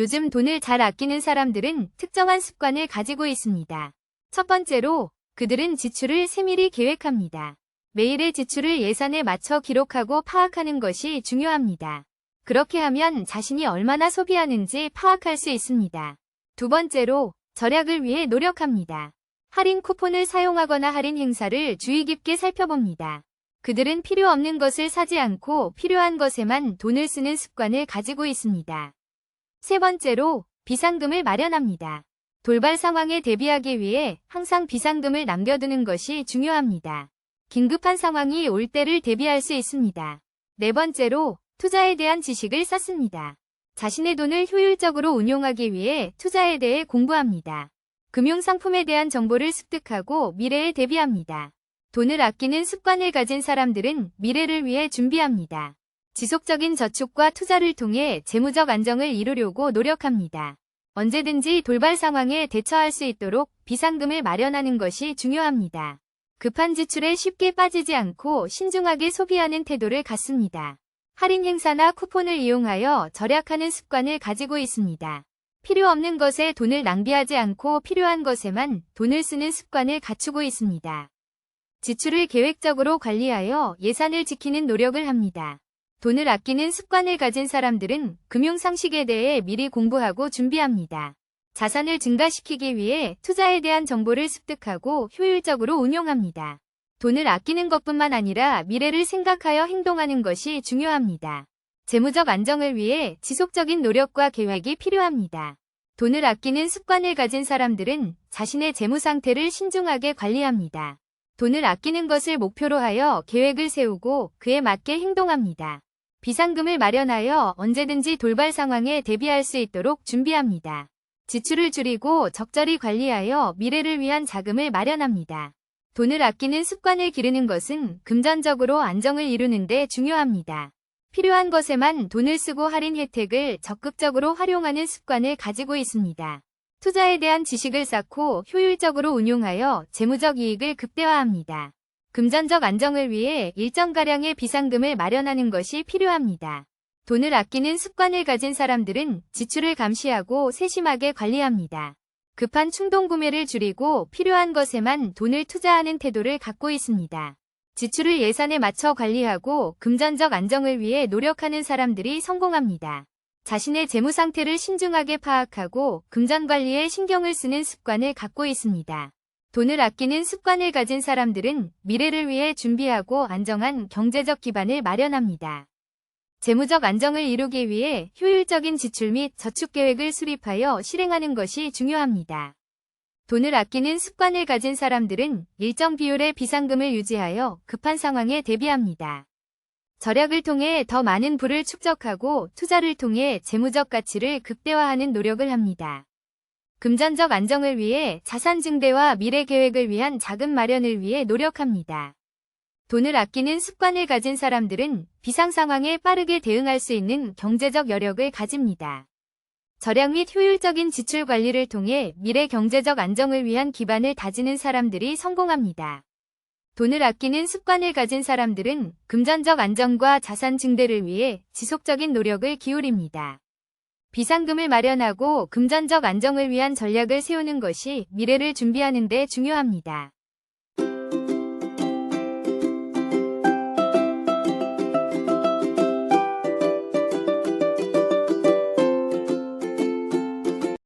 요즘 돈을 잘 아끼는 사람들은 특정한 습관을 가지고 있습니다. 첫 번째로, 그들은 지출을 세밀히 계획합니다. 매일의 지출을 예산에 맞춰 기록하고 파악하는 것이 중요합니다. 그렇게 하면 자신이 얼마나 소비하는지 파악할 수 있습니다. 두 번째로, 절약을 위해 노력합니다. 할인 쿠폰을 사용하거나 할인 행사를 주의 깊게 살펴봅니다. 그들은 필요 없는 것을 사지 않고 필요한 것에만 돈을 쓰는 습관을 가지고 있습니다. 세 번째로, 비상금을 마련합니다. 돌발 상황에 대비하기 위해 항상 비상금을 남겨두는 것이 중요합니다. 긴급한 상황이 올 때를 대비할 수 있습니다. 네 번째로, 투자에 대한 지식을 쌓습니다. 자신의 돈을 효율적으로 운용하기 위해 투자에 대해 공부합니다. 금융상품에 대한 정보를 습득하고 미래에 대비합니다. 돈을 아끼는 습관을 가진 사람들은 미래를 위해 준비합니다. 지속적인 저축과 투자를 통해 재무적 안정을 이루려고 노력합니다. 언제든지 돌발 상황에 대처할 수 있도록 비상금을 마련하는 것이 중요합니다. 급한 지출에 쉽게 빠지지 않고 신중하게 소비하는 태도를 갖습니다. 할인 행사나 쿠폰을 이용하여 절약하는 습관을 가지고 있습니다. 필요 없는 것에 돈을 낭비하지 않고 필요한 것에만 돈을 쓰는 습관을 갖추고 있습니다. 지출을 계획적으로 관리하여 예산을 지키는 노력을 합니다. 돈을 아끼는 습관을 가진 사람들은 금융 상식에 대해 미리 공부하고 준비합니다. 자산을 증가시키기 위해 투자에 대한 정보를 습득하고 효율적으로 운용합니다. 돈을 아끼는 것뿐만 아니라 미래를 생각하여 행동하는 것이 중요합니다. 재무적 안정을 위해 지속적인 노력과 계획이 필요합니다. 돈을 아끼는 습관을 가진 사람들은 자신의 재무 상태를 신중하게 관리합니다. 돈을 아끼는 것을 목표로 하여 계획을 세우고 그에 맞게 행동합니다. 비상금을 마련하여 언제든지 돌발 상황에 대비할 수 있도록 준비합니다. 지출을 줄이고 적절히 관리하여 미래를 위한 자금을 마련합니다. 돈을 아끼는 습관을 기르는 것은 금전적으로 안정을 이루는 데 중요합니다. 필요한 것에만 돈을 쓰고 할인 혜택을 적극적으로 활용하는 습관을 가지고 있습니다. 투자에 대한 지식을 쌓고 효율적으로 운용하여 재무적 이익을 극대화합니다. 금전적 안정을 위해 일정가량의 비상금을 마련하는 것이 필요합니다. 돈을 아끼는 습관을 가진 사람들은 지출을 감시하고 세심하게 관리합니다. 급한 충동 구매를 줄이고 필요한 것에만 돈을 투자하는 태도를 갖고 있습니다. 지출을 예산에 맞춰 관리하고 금전적 안정을 위해 노력하는 사람들이 성공합니다. 자신의 재무 상태를 신중하게 파악하고 금전 관리에 신경을 쓰는 습관을 갖고 있습니다. 돈을 아끼는 습관을 가진 사람들은 미래를 위해 준비하고 안정한 경제적 기반을 마련합니다. 재무적 안정을 이루기 위해 효율적인 지출 및 저축 계획을 수립하여 실행하는 것이 중요합니다. 돈을 아끼는 습관을 가진 사람들은 일정 비율의 비상금을 유지하여 급한 상황에 대비합니다. 절약을 통해 더 많은 부를 축적하고 투자를 통해 재무적 가치를 극대화하는 노력을 합니다. 금전적 안정을 위해 자산 증대와 미래 계획을 위한 자금 마련을 위해 노력합니다. 돈을 아끼는 습관을 가진 사람들은 비상 상황에 빠르게 대응할 수 있는 경제적 여력을 가집니다. 절약 및 효율적인 지출 관리를 통해 미래 경제적 안정을 위한 기반을 다지는 사람들이 성공합니다. 돈을 아끼는 습관을 가진 사람들은 금전적 안정과 자산 증대를 위해 지속적인 노력을 기울입니다. 비상금을 마련하고 금전적 안정을 위한 전략을 세우는 것이 미래를 준비하는 데 중요합니다.